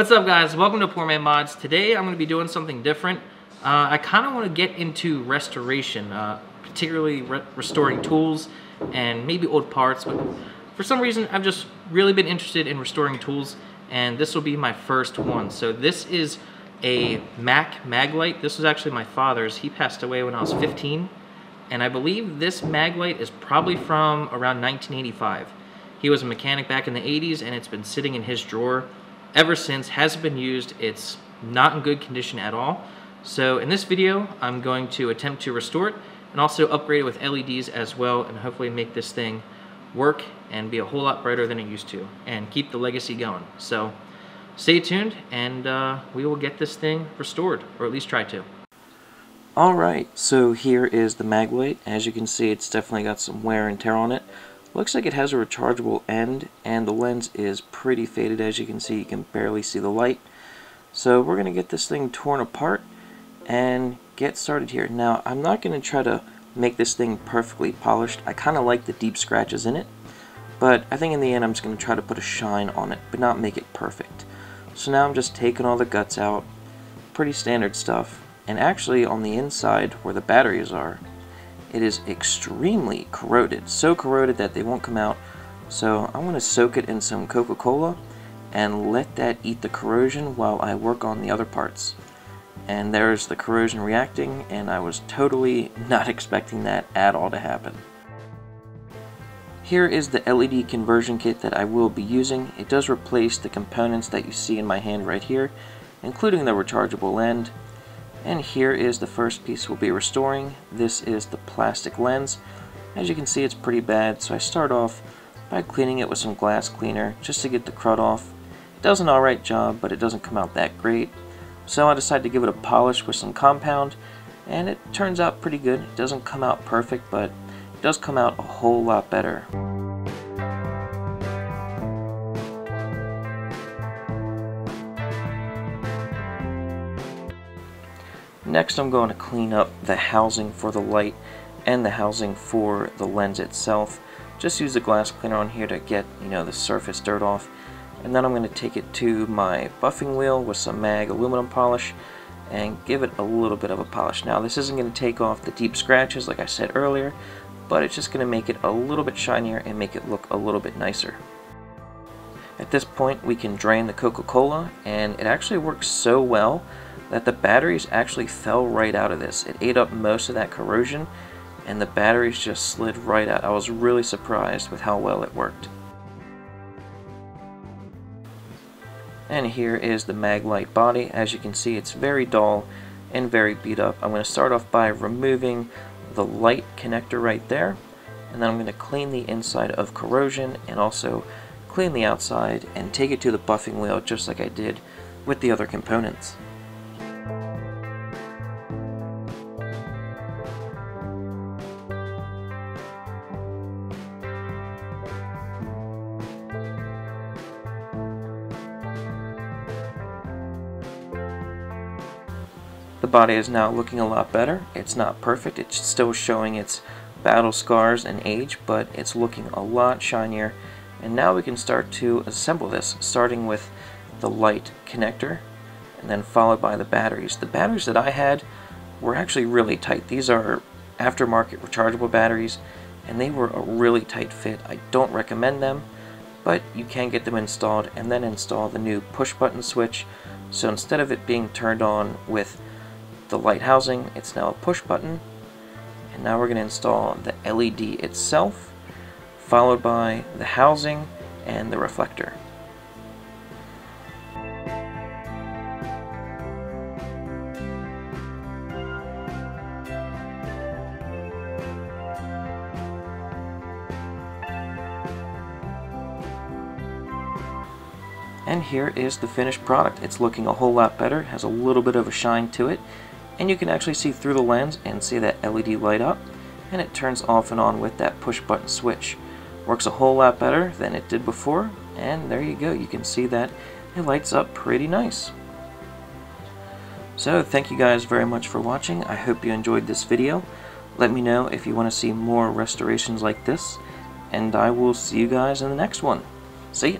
What's up, guys? Welcome to Poor Man Mods. Today I'm going to be doing something different. I kind of want to get into restoration, particularly restoring tools and maybe old parts, but for some reason I've just really been interested in restoring tools, and this will be my first one. So this is a Maglite. This was actually my father's. He passed away when I was 15, and I believe this Maglite is probably from around 1985. He was a mechanic back in the 80s, and it's been sitting in his drawer ever since. Hasn't been used. It's not in good condition at all. So in this video I'm going to attempt to restore it and also upgrade it with LEDs as well, and hopefully make this thing work and be a whole lot brighter than it used to and keep the legacy going. So stay tuned, and we will get this thing restored, or at least try to. Alright, so here is the Maglite. As you can see, it's definitely got some wear and tear on it. Looks like it has a rechargeable end, and the lens is pretty faded. As you can see, you can barely see the light. So we're going to get this thing torn apart and get started here. Now, I'm not going to try to make this thing perfectly polished. I kind of like the deep scratches in it, but I think in the end I'm just going to try to put a shine on it, but not make it perfect. So now I'm just taking all the guts out, pretty standard stuff, and actually on the inside where the batteries are, it is extremely corroded, so corroded that they won't come out. So I'm going to soak it in some Coca-Cola and let that eat the corrosion while I work on the other parts. And there's the corrosion reacting, and I was totally not expecting that at all to happen. Here is the LED conversion kit that I will be using. It does replace the components that you see in my hand right here, including the rechargeable end. And here is the first piece we'll be restoring. This is the plastic lens. As you can see, it's pretty bad, so I start off by cleaning it with some glass cleaner just to get the crud off. It does an alright job, but it doesn't come out that great. So I decided to give it a polish with some compound, and it turns out pretty good. It doesn't come out perfect, but it does come out a whole lot better. Next, I'm going to clean up the housing for the light and the housing for the lens itself. Just use the glass cleaner on here to get, the surface dirt off. And then I'm going to take it to my buffing wheel with some mag aluminum polish and give it a little bit of a polish. Now, this isn't going to take off the deep scratches like I said earlier, but it's just going to make it a little bit shinier and make it look a little bit nicer. At this point, we can drain the Coca-Cola, and it actually works so well that the batteries actually fell right out of this. It ate up most of that corrosion, and the batteries just slid right out. I was really surprised with how well it worked. And here is the Maglite body. As you can see, it's very dull and very beat up. I'm going to start off by removing the light connector right there, and then I'm going to clean the inside of corrosion and also clean the outside and take it to the buffing wheel just like I did with the other components. The body is now looking a lot better. It's not perfect. It's still showing its battle scars and age, but it's looking a lot shinier. And now we can start to assemble this, starting with the light connector and then followed by the batteries. The batteries that I had were actually really tight. These are aftermarket rechargeable batteries, and they were a really tight fit. I don't recommend them, but you can get them installed and then install the new push button switch. So instead of it being turned on with the light housing, it's now a push button. And now we're going to install the LED itself, followed by the housing and the reflector. And here is the finished product. It's looking a whole lot better, has a little bit of a shine to it, and you can actually see through the lens and see that LED light up, and it turns off and on with that push button switch. Works a whole lot better than it did before, and there you go. You can see that it lights up pretty nice. So thank you guys very much for watching. I hope you enjoyed this video. Let me know if you want to see more restorations like this, and I will see you guys in the next one. See ya!